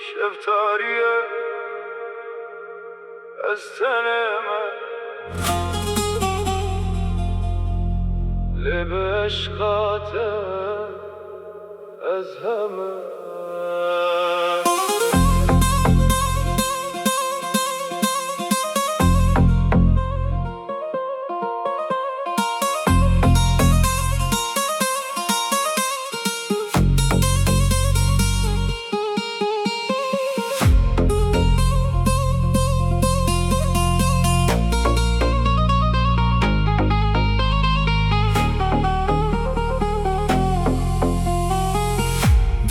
شفتاریه از تن من لب عشقاته از همه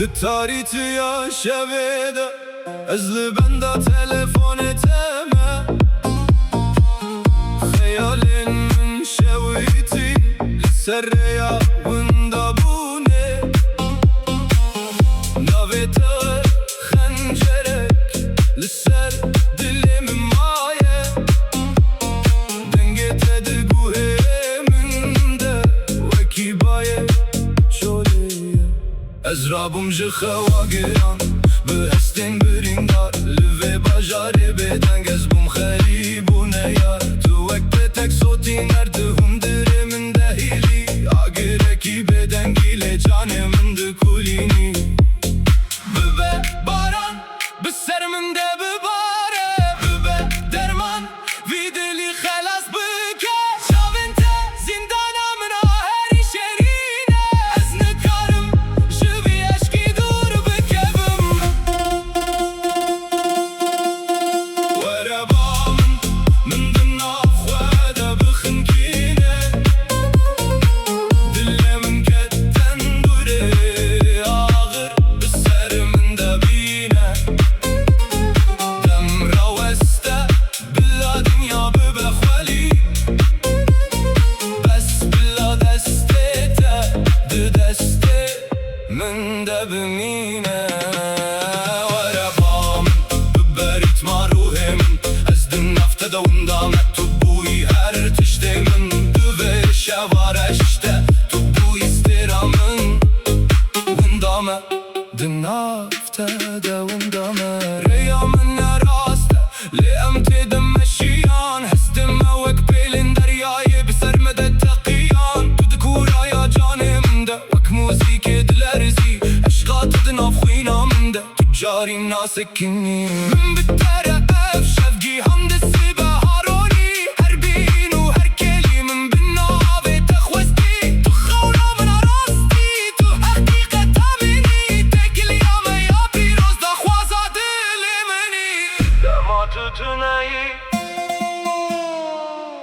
دتاری توی شویده از لبنده تلفونتمه خیال من شویتی لسر یا وندابونه ناویت خنجرک لسر دلم مایه دنگت دگوه من ده وکی بایه از رابم جه خواگران به هستین برینگار لوه باجاره بدنگ از بوم خریبونه یار تو وقت تک صوتی نرده هم دره من دهیلی آگرکی بدنگی لجان من ده کولینی ببه باران به سر من ده بباره ببه درمان ویدلی خلاص بکه شاونته زندانا من آهری شرینه از نکارم من ده بمینه ورا من ببریت ما روحم از دن نفته ده وندامت تو بوی هر تشته من دوه شوارشته تو بوی استرامن وندامه دن نفته ده وندامه ریا من راسته لیم تیدم مشیان هستم وک بیلین دریای بسر مده تقیان تو دکورا یا جانم ده وک موزیک دلرزی عشقات دناف خوینا من ده تجاری ناسکنی من بتره اف شفگی هم دستی به هارونی هر بین و هر کلی من بناوه تخوستی تو خونا من راستی تو حقیقت همینی تکلی همه یا پیروز دا خوازا دل منی دما تو تونایی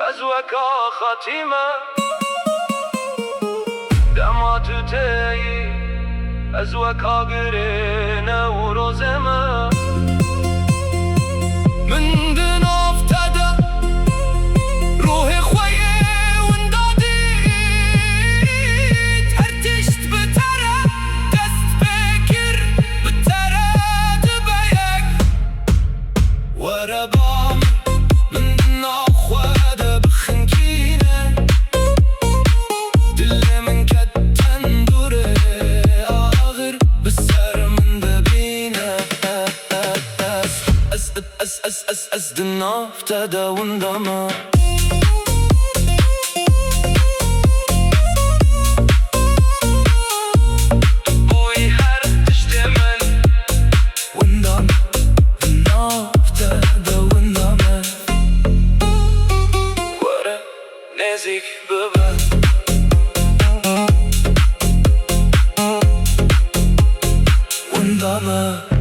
از وکا خاتیمه دما تو تایی از وکا گرینه و روزمه من دن افتاده روح خویه وندادید هر تشت بتره دست بکر بتره دبیک وربام من دن اخواده بخنکینه دل من کتن دوره آغر بسر من ببینه از دن افتاده وندامه بوی هر تشت من وندامه دن افتاده وندامه وره نزیک ببر وندامه